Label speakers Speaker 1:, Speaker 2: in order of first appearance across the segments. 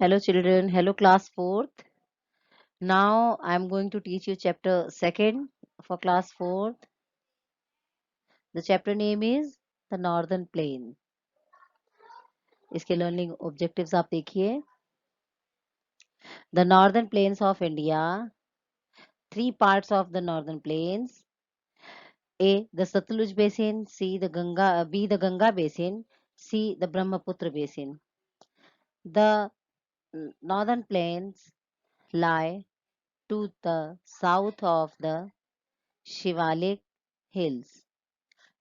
Speaker 1: Hello children, hello class 4th. Now I am going to teach you chapter 2nd for class 4th. The chapter name is the Northern Plain. इसके learning objectives आप देखिए. The Northern Plains of India. 3 parts of the Northern Plains. A. The Satluj Basin. B. The Ganga Basin. C. The Brahmaputra Basin. The Northern Plains lie to the south of the Shivalik Hills.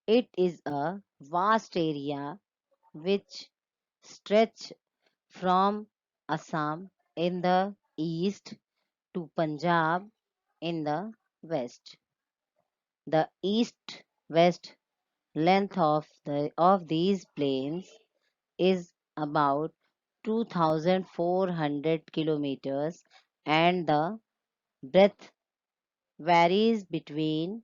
Speaker 1: It is a vast area which stretch from Assam in the east to Punjab in the west. The east-west length of these plains is about 2,400 kilometers and the breadth varies between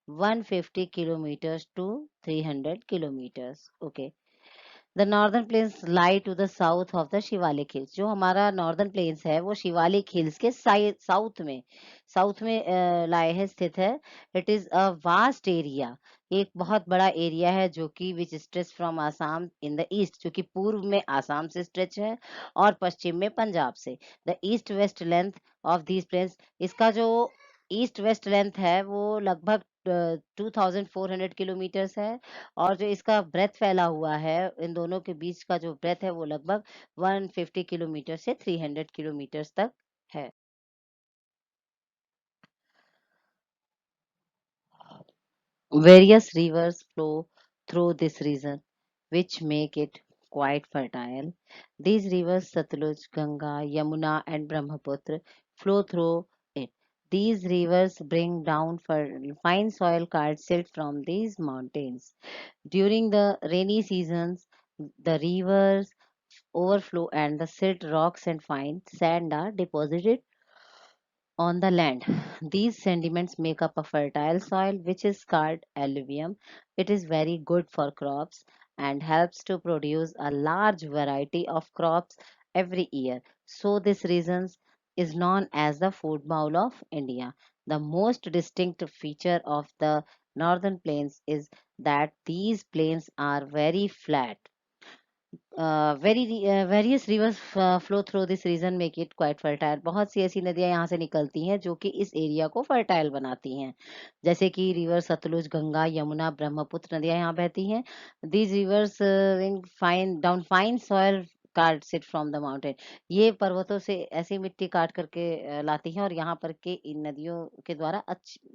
Speaker 1: 150 kilometers to 300 kilometers. Okay. The northern plains lie to the south of the Shivalik hills. जो हमारा northern planes है वो Shivalik hills के south में लाए है, स्थित है. It is a vast area. एक बहुत बड़ा एरिया है जो कि which stretch from Assam in the east, जो कि पूर्व में आसाम से स्ट्रेच है और पश्चिम में पंजाब से. The east west length of these plains, इसका जो ईस्ट वेस्ट लेंथ है वो लगभग 2400 किलोमीटर्स है. और जो इसका ब्रेथ फैला हुआ है, इन दोनों के बीच का जो ब्रेथ है वो लगभग 150 किलोमीटर से 300 किलोमीटर्स तक है. Various rivers flow through this region, which make it quite fertile. These rivers Satluj, Ganga, Yamuna, and Brahmaputra flow through it. These rivers bring down fine soil called silt from these mountains. During the rainy seasons, the rivers overflow and the silt rocks and fine sand are deposited on the land. These sediments make up a fertile soil which is called alluvium. It is very good for crops and helps to produce a large variety of crops every year. So this region is known as the food bowl of India. The most distinct feature of the northern plains is that these plains are very flat. Various rivers flow through this region make it quite fertile. बहुत सी ऐसी नदियां यहाँ से निकलती हैं जो कि इस एरिया को फर्टाइल बनाती हैं, जैसे कि रिवर सतलुज, गंगा, यमुना, ब्रह्मपुत्र नदियां यहाँ बहती हैं. These rivers fine down fine soil called silt from the mountain. ये पर्वतों से ऐसी मिट्टी काट करके लाती हैं और यहाँ पर के इन नदियों के द्वारा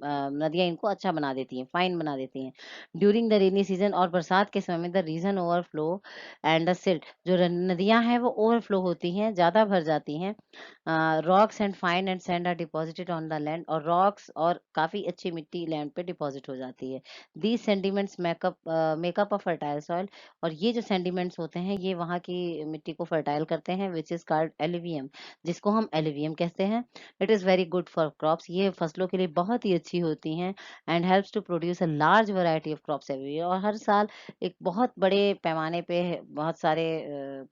Speaker 1: नदियां इनको अच्छा बना देती हैं, फाइन बना देती हैं. ड्यूरिंग द रेनी सीजन, और बरसात के समय में the region overflow and the silt, जो नदियां हैं वो ओवरफ्लो होती हैं, ज्यादा भर जाती हैं. Rocks and fine and sand are deposited on the land, और रॉक्स और काफी अच्छी मिट्टी लैंड पे डिपॉजिट हो जाती है. These sediments make up a fertile soil, और ये जो सेंडिमेंट्स होते हैं ये वहाँ की मिट्टी को फर्टाइल करते हैं, विच इज कॉल्ड एलिवियम, जिसको हम एलिवियम कहते हैं. It is very good for crops. ये फसलों के लिए बहुत ही अच्छी होती हैं and helps to produce a large variety of crops every year. और हर साल एक बहुत बड़े पैमाने पे बहुत सारे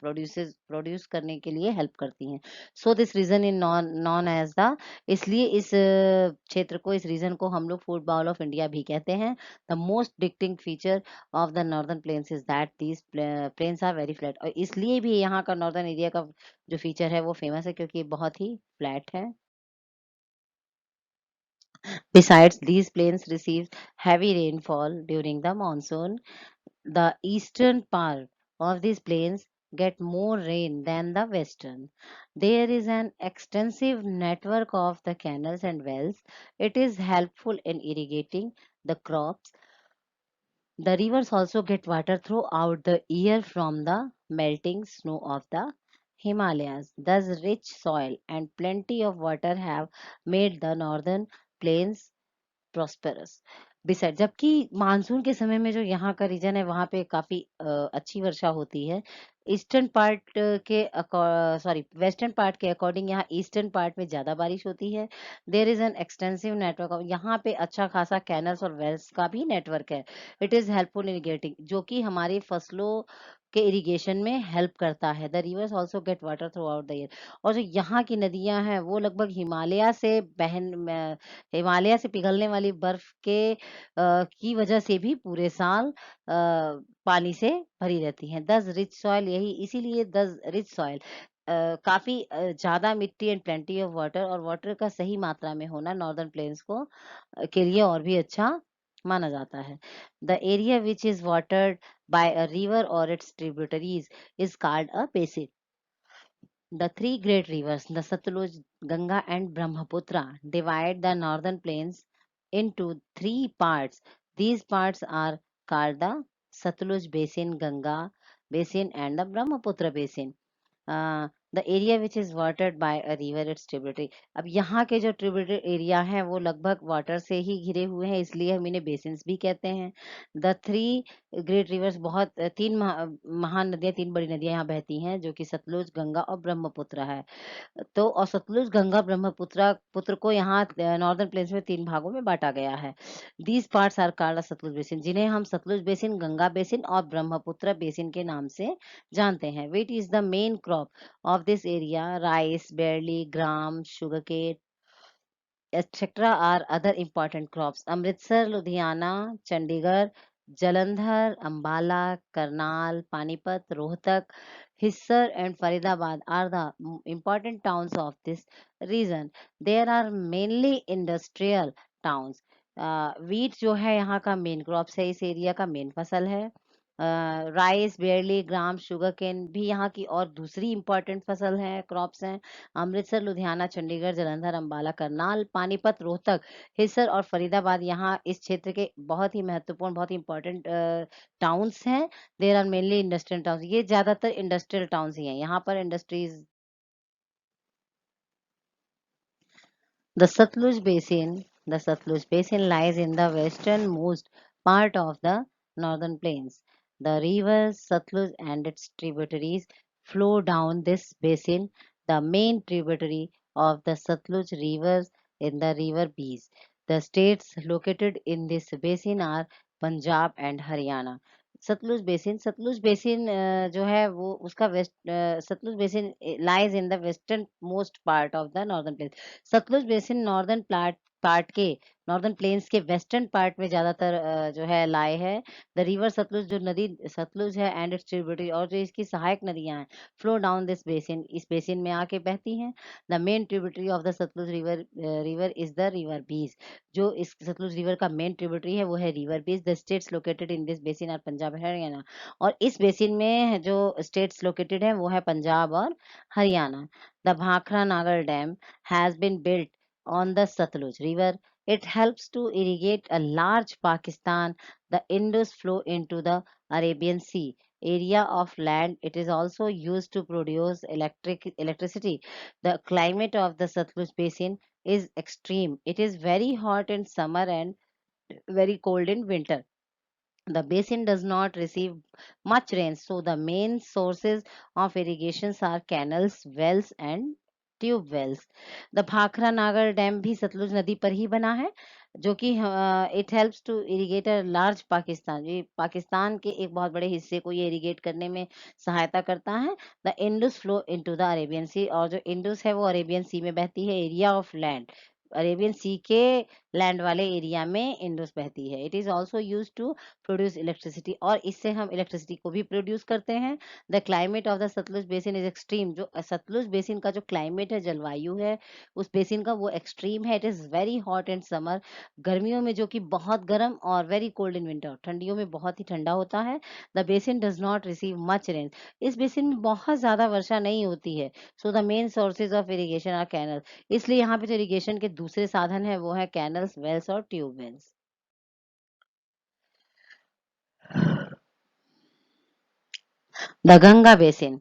Speaker 1: प्रोड्यूस करने के लिए हेल्प करती हैं. So this region in known as the, इसलिए इस क्षेत्र को, इस रीजन को हम लोग फूड बाउल ऑफ इंडिया भी कहते हैं. The most distinct feature of the northern plains is that these plains are very flat, और इसलिए भी यहाँ का नॉर्दर्न एरिया का जो फीचर है वो फेमस है क्योंकि ये बहुत ही फ्लैट है. Besides, these plains receive heavy rainfall during the monsoon. The eastern part of these plains get more rain than the western. There is an extensive network of the canals and wells. It is helpful in irrigating the crops. The rivers also get water throughout the year from the melting snow of the Himalayas. Thus, rich soil and plenty of water have made the northern plains prosperous. Beside, जबकि monsoon के समय में जो यहाँ का reason है वहां पे काफी अच्छी वर्षा होती है. ईस्टर्न पार्ट के वेस्टर्न पार्ट के अकॉर्डिंग यहाँ ईस्टर्न पार्ट में ज्यादा बारिश होती है. There is an extensive network of, यहाँ पे अच्छा खासा कैनल्स और वेल्स का भी नेटवर्क है. It is helpful in irrigating, जो कि हमारी फसलों के इरिगेशन में हेल्प करता है। The reverse also get water through out the year. और जो यहाँ की नदियाँ हैं वो लगभग हिमालय से पिघलने वाली बर्फ के की वजह से भी पूरे साल पानी से भरी रहती हैं। दस रिच सॉइल, यही इसीलिए दस रिच सॉइल काफ़ी ज़्यादा मिट्टी एंड प्लेंटी ऑफ वाटर, और वाटर का सही मात्रा में होना नॉर्दर्न प्लेन्स को के लिए और भी अच्छा माना जाता है। The area which is watered by a river or its tributaries is called a basin. The three great rivers, the Satluj, Ganga, and Brahmaputra, divide the northern plains into three parts. These parts are called the Satluj Basin, Ganga Basin, and the Brahmaputra Basin. The area which is watered by a river its tributary. अब यहाँ के जो tributary area है वो लगभग water से ही घिरे हुए हैं, इसलिए हम इन्हें बेसिन्स भी कहते हैं। द थ्री ग्रेट रिवर्स, तीन महान नदियां, तीन बड़ी नदियां यहाँ बहती हैं, जो कि सतलुज, गंगा और ब्रह्मपुत्र है। तो और सतलुज, गंगा, ब्रह्मपुत्र पुत्र को यहाँ नॉर्दर्न प्लेन्स में तीन भागों में बांटा गया है। These parts are called Satluj basin, जिन्हें हम सतलुज बेसिन, गंगा बेसिन और ब्रह्मपुत्र बेसिन के नाम से जानते हैं। Wheat is the main crop of this area. Rice, barley, gram, sugarcane, etc. are other important crops. Amritsar, Ludhiana, Chandigarh, Jalandhar, Ambala, Karnal, Panipat, Rohtak, Hissar and Faridabad are the important towns of this region. There are mainly industrial towns. Wheat जो है यहाँ का main crops है, इस area का main फसल है। Rice, बेयरली, ग्राम, sugar cane भी यहाँ की और दूसरी इंपॉर्टेंट फसल है, क्रॉप्स हैं। अमृतसर, लुधियाना, चंडीगढ़, जालंधर, अंबाला, करनाल, पानीपत, रोहतक, हिस्सर और फरीदाबाद यहाँ इस क्षेत्र के बहुत ही महत्वपूर्ण, बहुत ही इंपॉर्टेंट टाउन्स हैं। There are mainly industrial towns, ये ज्यादातर इंडस्ट्रियल टाउन्स ही हैं, यहाँ पर industries. The Satluj Basin lies in the westernmost part of the northern plains. The river Satluj and its tributaries flow down this basin. The main tributary of the Satluj River in the river Bees. The states located in this basin are Punjab and Haryana. Satluj basin जो है वो उसका Satluj basin lies in the western most part of the northern plain. Satluj basin northern plains के western part में ज्यादातर जो है लाए है। द रिवर सतलुज, जो नदी सतलुज है, एंड इट्स ट्रिब्यूटरी, और जो इसकी सहायक नदियां हैं, फ्लो डाउन दिस बेसिन, इस बेसिन में आके बहती हैं। The main tributary of the Satluj river is the river Beas. जो इस सतलुज रिवर का मेन ट्रिब्यूटरी है वो है river Beas. The states located in this basin are Punjab, Haryana. और इस बेसिन में जो स्टेट्स लोकेटेड है वो है पंजाब और Haryana. The Bhakra Nangal dam has been built on the Satluj River. It helps to irrigate a large Pakistan. The Indus flow into the Arabian Sea area of land. It is also used to produce electricity. The climate of the Satluj Basin is extreme. It is very hot in summer and very cold in winter. The basin does not receive much rain, so the main sources of irrigations are canals, wells and tube wells. The Bhakra Nangal dam भी सतलुज नदी पर ही बना है, जो कि it helps to irrigate a large Pakistan, ये पाकिस्तान के एक बहुत बड़े हिस्से को ये इरिगेट करने में सहायता करता है। The Indus flow into the Arabian sea, और जो इंडस है वो अरेबियन सी में बहती है। Area of land, Arabian sea के लैंड वाले एरिया में इंडस बहती है। It is also use to produce electricity, और इससे हम इलेक्ट्रिसिटी को भी प्रोड्यूस करते हैं। The climate of the Satluj basin is extreme, जो सतलुज बेसिन का जो क्लाइमेट है, जलवायु है उस बेसिन का, वो एक्सट्रीम है। It is very hot in summer, गर्मियों में जो कि बहुत गर्म, और वेरी कोल्ड इन विंटर, ठंडियों में बहुत ही ठंडा होता है। The basin does not receive much rain, इस बेसिन में बहुत ज्यादा वर्षा नहीं होती है। So the main sources of irrigation are canal, इसलिए यहाँ पे जो इरिगेशन के दूसरे साधन है वो है कैनल्स, वेल्स और tube wells. The Ganga basin,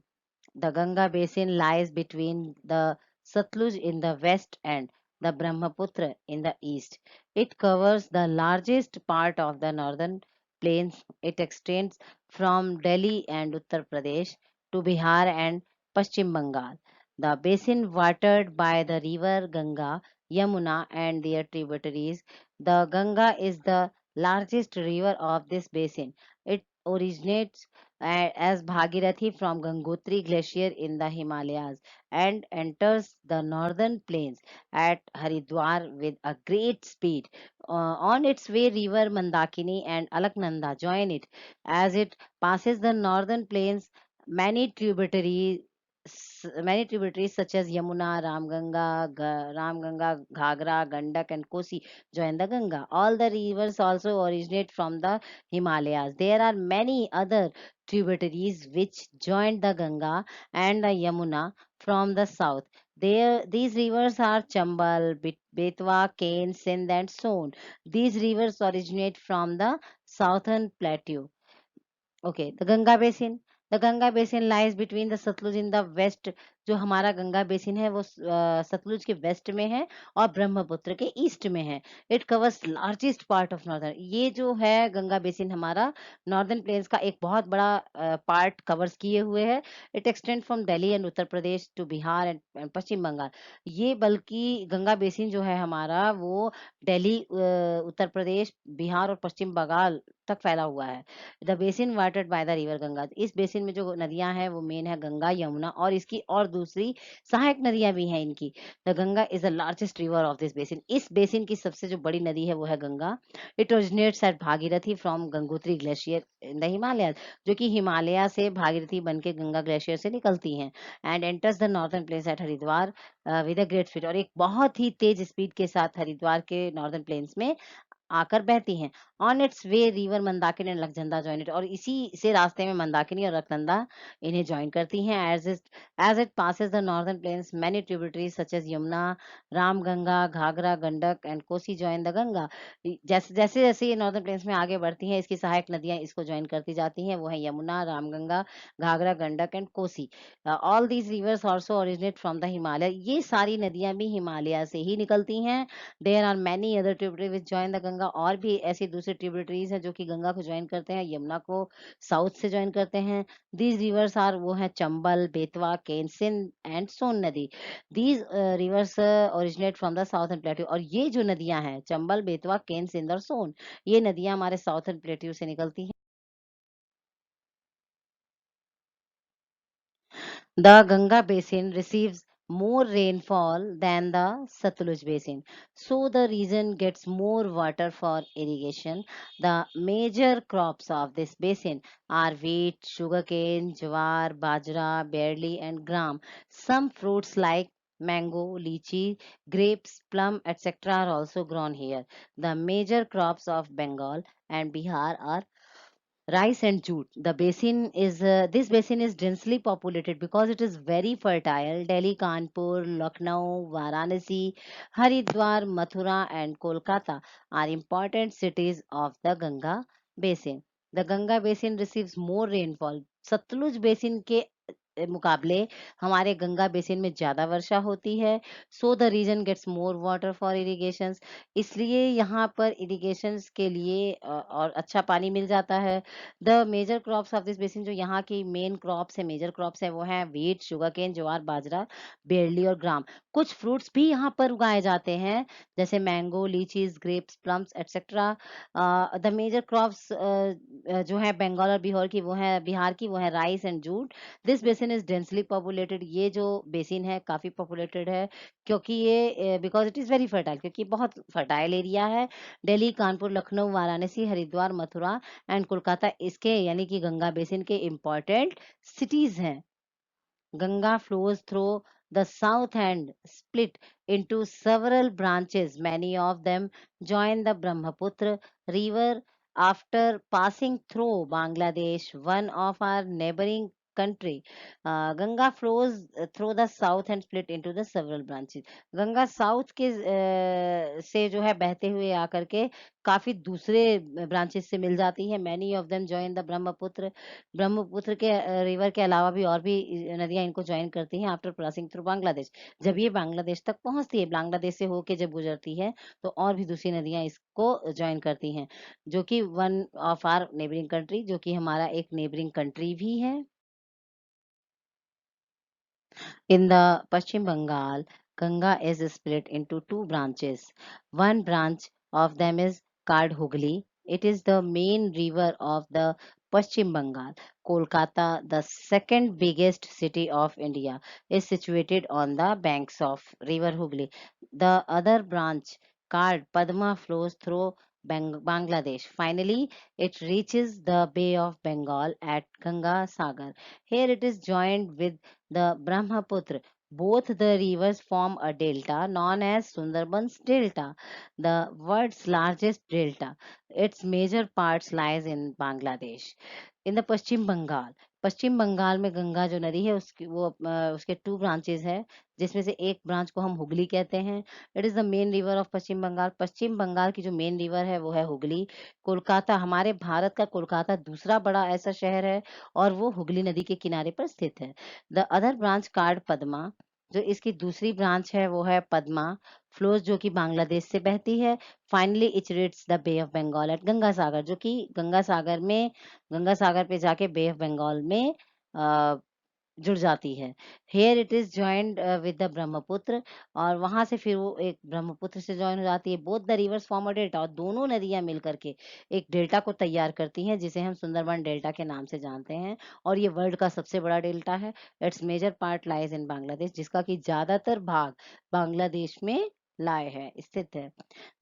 Speaker 1: the Ganga basin lies between the Satluj in the west and the Brahmaputra in the east. It covers the largest part of the northern plains. It extends from Delhi and Uttar Pradesh to Bihar and Pashchim Bengal. The basin watered by the river Ganga, Yamuna and their tributaries. The Ganga is the largest river of this basin. It originates as Bhagirathi from Gangotri Glacier in the Himalayas and enters the northern plains at Haridwar with a great speed. On its way, river Mandakini and Alaknanda join it. As it passes the northern plains, many tributaries many tributaries such as Yamuna, Ramganga, Ghagra, Gandak, and Kosi join the Ganga. All the rivers also originate from the Himalayas. There are many other tributaries which join the Ganga and the Yamuna from the south. These rivers are Chambal, Betwa, Kain, Sindh, and Son. These rivers originate from the southern plateau. Okay, the Ganga Basin. The Ganga Basin lies between the Satluj in the west. जो हमारा Ganga basin है वो सतलुज के waste में है और ब्रह्मपुत्र के east में है. It covers largest part of northern. ये जो है गंगा बेसिन हमारा नॉर्दर्न प्लेन्स का एक बहुत बड़ा पार्ट कवर्स किए हुए है. It extend from Delhi and Uttar Pradesh to Bihar and Paschim Bengal. ये बल्कि गंगा बेसिन जो है हमारा वो दिल्ली, उत्तर प्रदेश, बिहार और पश्चिम बंगाल तक फैला हुआ है. The basin watered by the river Ganga. इस बेसिन में जो नदियां हैं वो मेन है गंगा, यमुना और इसकी और दूसरी सहायक नदियां भी हैं इनकी. The Ganga is the largest river of this basin. इस बेसिन की सबसे जो बड़ी नदी है वो है Ganga. It originates at Bhagirathi from Gangotri glacier in the Himalaya, जो कि हिमालय से भागीरथी बन के गंगा ग्लेशियर से निकलती हैं. And enters the northern plains at Haridwar with a great speed. और एक बहुत ही तेज स्पीड के साथ हरिद्वार के नॉर्दर्न प्लेन्स में आकर बहती हैं. On it's way river Mandakini and Alaknanda join it. और इसी से रास्ते में मंदाकिनी और अलकनंदा इन्हें जॉइन करती हैं. As it passes the northern plains many tributaries such as Yamuna, Ramganga, Ghaghara, Gandak and Kosi join the Ganga. जैसे जैसे जैसे ये नॉर्दर्न प्लेन्स में आगे बढ़ती हैं इसकी सहायक नदियां इसको जॉइन करती जाती हैं. वो है Yamuna, Ramganga, Ghaghara, Gandak and Kosi. All these rivers also originate from the Himalaya. ये सारी नदियां भी हिमालय से ही निकलती हैं. There are many other tributary which join the Ganga. और भी ऐसी दूसरे ट्रिब्यूटरीज हैं जो कि गंगा को ज्वाइन करते हैं, यमुना को साउथ से ज्वाइन करते हैं. दीज रिवर्स आर वो हैं चंबल, बेतवा, केन, सिंध एंड सोन नदी. These rivers originate from the southern plateau. और ये जो नदियां हैं चंबल, बेतवा, केन, सिंध और सोन, ये नदियां हमारे साउथर्न प्लेट्यू से निकलती हैं. The Ganga basin receives more rainfall than the Satluj basin. So the region gets more water for irrigation. The major crops of this basin are wheat, sugarcane, jawar, bajra, barley and gram. Some fruits like mango, lychee, grapes, plum, etc. are also grown here. The major crops of Bengal and Bihar are rice and jute. This basin is densely populated because it is very fertile. Delhi, Kanpur, Lucknow, Varanasi, Haridwar, Mathura, and Kolkata are important cities of the Ganga basin. The Ganga basin receives more rainfall. Satluj basin के मुकाबले हमारे Ganga basin में ज्यादा वर्षा होती है. So the region gets more water for irrigation. इसलिए यहाँ पर इरिगेशन के लिए और अच्छा पानी मिल जाता है. The major crops of this basin, जो यहाँ की मेन क्रॉप्स है, मेजर क्रॉप्स है, वो है wheat, sugarcane, jowar, bajra, barley और ग्राम. कुछ फ्रूट्स भी यहाँ पर उगाए जाते हैं जैसे mango, lychees, grapes, plums etcetera. The major crops जो है बंगाल और बिहार की वो है rice and jute. This basin is densely populated. ये जो बेसिन है काफी पॉपुलेटेड है क्योंकि ये because it is very fertile, क्योंकि बहुत फर्टाइल एरिया है. दिल्ली, कानपुर, लखनऊ, वाराणसी, हरिद्वार, मथुरा एंड कोलकाता इसके यानी कि गंगा बेसिन के इम्पोर्टेंट सिटीज हैं. Ganga flows through the south and split into several branches. Many of them join the Brahmaputra river after passing through Bangladesh, one of our neighboring country. Ganga flows through the south and split into the several branches. Ganga south के से जो है बहते हुए आकर के काफी दूसरे ब्रांचेस से मिल जाती है. Many of them join the Brahmaputra. Brahmaputra के रिवर के अलावा भी और भी नदियां इनको ज्वाइन करती हैं आफ्टर क्रॉसिंग थ्रू बांग्लादेश. जब ये बांग्लादेश तक पहुंचती है, बांग्लादेश से होके जब गुजरती है तो और भी दूसरी नदियां इसको ज्वाइन करती हैं, जो कि one of our neighbouring country, जो कि हमारा एक नेबरिंग कंट्री भी है. In the Pashchim Bengal, Ganga is split into two branches. One branch of them is Kardhugli. It is the main river of the Pashchim Bengal. Kolkata, the second biggest city of India, is situated on the banks of River Hooghly. The other branch, called Padma, flows through Bangladesh. Finally, it reaches the Bay of Bengal at Ganga Sagar. Here it is joined with the Brahmaputra. Both the rivers form a delta known as Sundarbans Delta, the world's largest delta. Its major parts lies in Bangladesh. In the Paschim Bengal, Paschim Bengal में गंगा जो नदी है उसकी उसके two branches है, जिसमें से एक ब्रांच को हम हुगली कहते हैं। It is the main river of Paschim Bengal. Paschim Bengal की जो मेन रिवर है वो है हुगली। कोलकाता, हमारे भारत का कोलकाता दूसरा बड़ा ऐसा शहर है और वो हुगली नदी के किनारे पर स्थित है। The other branch card Padma, जो इसकी दूसरी ब्रांच है वो है पद्मा फ्लोज, जो कि बांग्लादेश से बहती है। Finally it reaches the bay of Bengal at Ganga Sagar, जो कि गंगा सागर पे जाके बे ऑफ बंगाल में अ, जुड़ जाती है। Here it is joined with the Brahmaputra, और वहां से फिर वो एक ब्रह्मपुत्र से जॉइन हो जाती है। Both the reverse form a delta, और दोनों नदियां मिलकर के एक डेल्टा को तैयार करती हैं, जिसे हम सुंदरबन डेल्टा के नाम से जानते हैं, और ये वर्ल्ड का सबसे बड़ा डेल्टा है। Its major part lies in Bangladesh, जिसका कि ज्यादातर भाग बांग्लादेश में लाए है, स्थित है।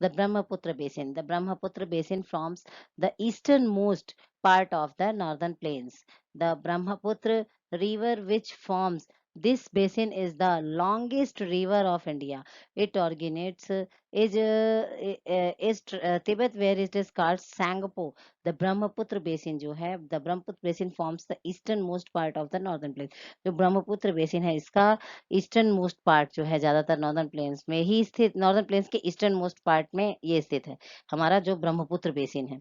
Speaker 1: The Brahmaputra Basin. The Brahmaputra Basin forms the easternmost part of the northern plains. The Brahmaputra River, which forms this basin, is the longest river of India. It originates Tibet, where it is called Sangpo. The Brahmaputra Basin जो है, the Brahmaputra Basin forms the easternmost part of the northern plains. जो Brahmaputra basin है, इसका eastern most part जो है ज्यादातर northern plains में ही स्थित, नॉर्दर्न प्लेन्स के ईस्टर्न मोस्ट पार्ट में ये स्थित है, हमारा जो ब्रह्मपुत्र बेसिन है।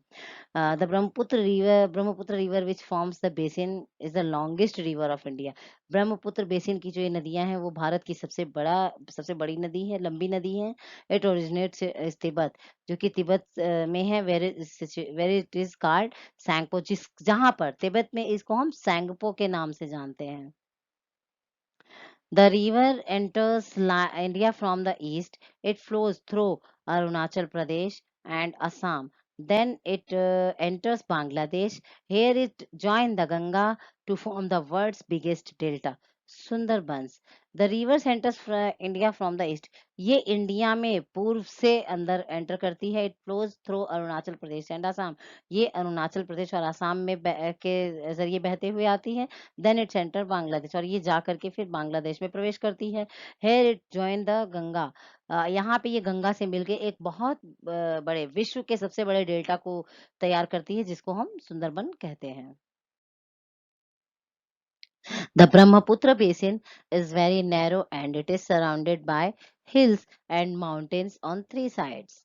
Speaker 1: The Brahmaputra river which forms the basin is the longest river of India. Brahmaputra basin की जो ये नदियां हैं वो भारत की सबसे बड़ी नदी है, लंबी नदी है। इट ओरिजिनेट्स तिब्बत, जो कि तिब्बत में है, where it is called Tsangpo, जहां पर तिब्बत में इसको हम सैंगपो के नाम से जानते हैं। The river enters India from the east. It flows through Arunachal Pradesh and Assam. Then it enters Bangladesh. Here it joins the Ganga to form the world's biggest delta, Sundarbans. The river enters India from the east. ये India में पूर्व से अंदर enter करती है। It flows through Arunachal Pradesh and Assam. ये अरुणाचल प्रदेश और असम में के जरिए बहते हुए आती है। देन इट्स एंटर बांग्लादेश, और ये जा करके फिर बांग्लादेश में प्रवेश करती है। Here it join the Ganga. यहाँ पे ये गंगा से मिलके एक बहुत बड़े, विश्व के सबसे बड़े डेल्टा को तैयार करती है, जिसको हम सुंदरबन कहते हैं। The Brahmaputra basin is very narrow and it is surrounded by hills and mountains on three sides.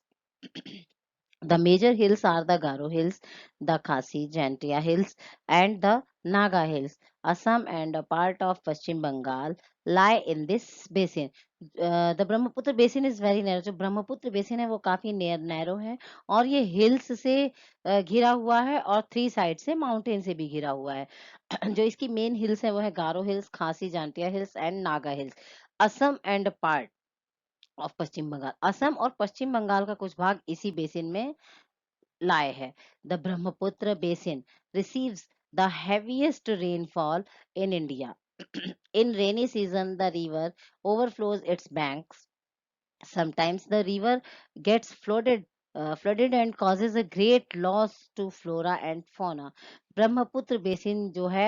Speaker 1: The major hills are the Garo Hills, the Khasi Jantia Hills, and the Naga Hills. Assam and a part of Pashchim Bengal lie in this basin. The Brahmaputra basin is very narrow. जो Brahmaputra basin है वो काफी narrow है, और ये hills से घिरा हुआ है, और थ्री साइड से माउंटेन से भी घिरा हुआ है। जो इसकी मेन हिल्स है वो है Garo hills, Khasi Jaintia hills and Naga hills. Assam and part of Paschim Bengal, Assam और पश्चिम बंगाल का कुछ भाग इसी बेसिन में lie है। The Brahmaputra basin receives the heaviest rainfall in India. In rainy season, the river overflows its banks. Sometimes the river gets flooded and causes a great loss to flora and fauna. Brahmaputra basin जो है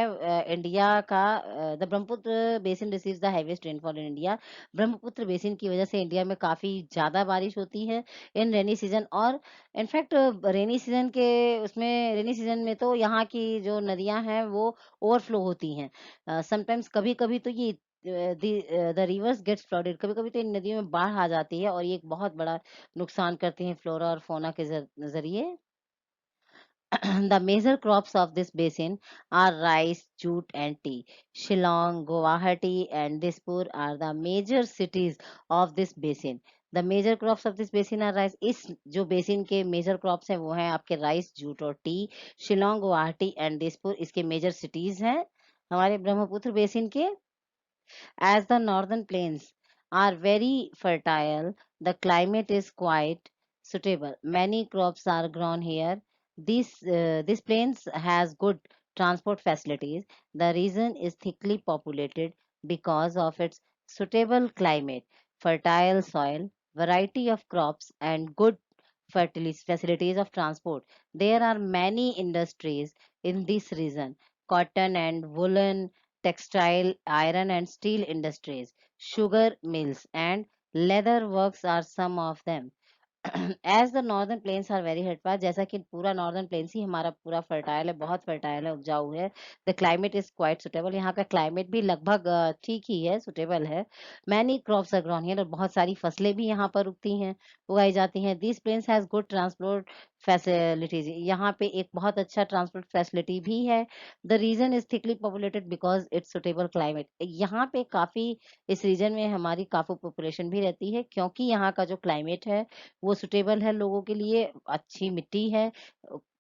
Speaker 1: India का, the Brahmaputra basin receives the heaviest rainfall in India. Brahmaputra basin की वजह से India में काफी ज्यादा बारिश होती है इन रेनी सीजन, और इनफैक्ट रेनी सीजन में तो यहाँ की जो नदियां हैं वो ओवरफ्लो होती हैं। समटाइम्स कभी कभी तो ये द रिवर्स गेट्स फ्लडेड, कभी कभी तो इन नदियों में बाढ़ आ जाती है, और ये एक बहुत बड़ा नुकसान करती हैं फ्लोरा और फोना के जरिए। The major crops of this basin are rice, jute, and tea. Shillong, Guwahati, and Dispur are the major cities of this basin. The major crops of this basin are rice. इस जो basin के major crops हैं वो हैं आपके rice, jute और T. Shillong, Guwahati and Dispur इसके major cities हैं हमारे ब्रह्मपुत्र बेसिन के। As the northern plains are very fertile, the climate is quite suitable. Many crops are grown here. This plains has good transport facilities. The region is thickly populated because of its suitable climate, fertile soil, variety of crops, and good facilities of transport. There are many industries in this region: cotton and woolen, textile, iron and steel industries, sugar mills, and leather works are some of them. As the northern plains are very hot जैसा कि पूरा northern plains ही हमारा पूरा fertile है, बहुत fertile है, उपजाऊ है। The climate is quite suitable, यहाँ का क्लाइमेट भी लगभग ठीक ही है, सूटेबल है। Many crops are grown here, और बहुत सारी फसलें भी यहाँ पर उगती हैं, उगाई जाती हैं। This plains has good transport facilities, यहाँ पे एक बहुत अच्छा ट्रांसपोर्ट फैसिलिटी भी है। The region is thickly populated because it's suitable climate, यहाँ पे काफ़ी, इस रीजन में हमारी काफ़ी पॉपुलेशन भी रहती है, क्योंकि यहाँ का जो क्लाइमेट है वो सूटेबल है लोगों के लिए, अच्छी मिट्टी है,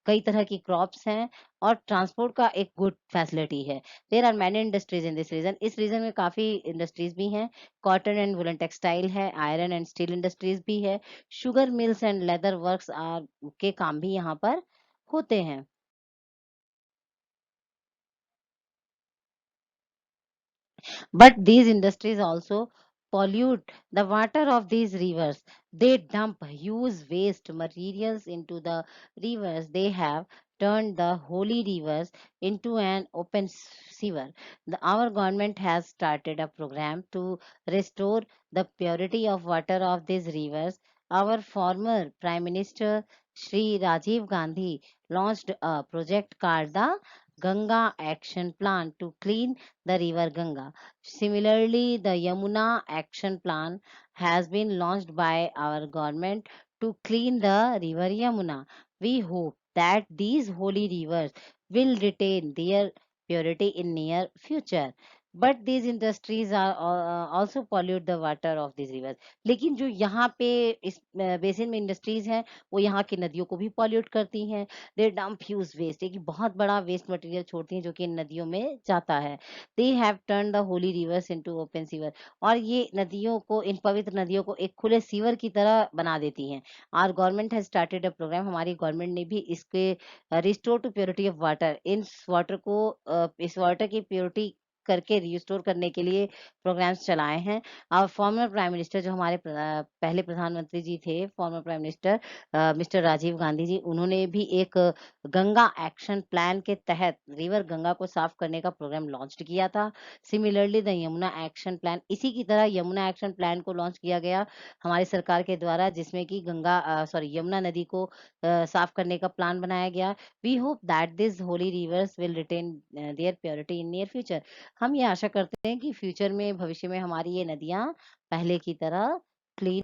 Speaker 1: कई तरह की क्रॉप्स हैं, और ट्रांसपोर्ट का एक गुड फैसिलिटी है। There are many industries in this region, इस रीजन में काफ़ी इंडस्ट्रीज भी हैं। कॉटन एंड वुलन टेक्सटाइल है, आयरन एंड स्टील इंडस्ट्रीज भी है, sugar mills and leather works are के काम भी यहाँ पर होते हैं। But these industries also pollute the water of these rivers. They dump huge waste materials into the rivers. They have turned the holy rivers into an open sewer. Our government has started a program to restore the purity of water of these rivers. Our former Prime Minister Sri Rajiv Gandhi launched a project called the Ganga Action Plan to clean the river Ganga. Similarly, the Yamuna Action Plan has been launched by our government to clean the river Yamuna. We hope that these holy rivers will retain their purity in near future. But these industries are also pollute the water of these rivers. लेकिन जो यहाँ पे इस basin में industries हैं, वो यहाँ की नदियों को भी पॉल्यूट करती हैं। दे डंप ह्यूज वेस्ट, एक बहुत बड़ा वेस्ट मटेरियल छोड़ती हैं जो कि इन नदियों में जाता है। They have turn the Holi reverse into open sewer, और ये नदियों को, इन पवित्र नदियों को एक खुले सीवर की तरह बना देती हैं। Our government has started a programme, हमारी गवर्नमेंट ने भी इसके restore to purity of water, इस वाटर की प्योरिटी करके रिस्टोर करने के लिए प्रोग्राम्स चलाए हैं। और फॉर्मर प्राइम मिनिस्टर, जो हमारे पहले प्रधानमंत्री जी थे, former prime minister mister Rajiv Gandhi ji, उन्होंने भी एक गंगा एक्शन प्लान के तहत रिवर गंगा को साफ करने का प्रोग्राम लॉन्च किया था। Similarly the Yamuna action plan, इसी की तरह यमुना एक्शन प्लान को लॉन्च किया गया हमारी सरकार के द्वारा, जिसमें कि यमुना नदी को साफ करने का प्लान बनाया गया। We hope that this holy rivers will retain their purity in near future. हम ये आशा करते हैं कि फ्यूचर में, भविष्य में हमारी ये नदियाँ पहले की तरह क्लीन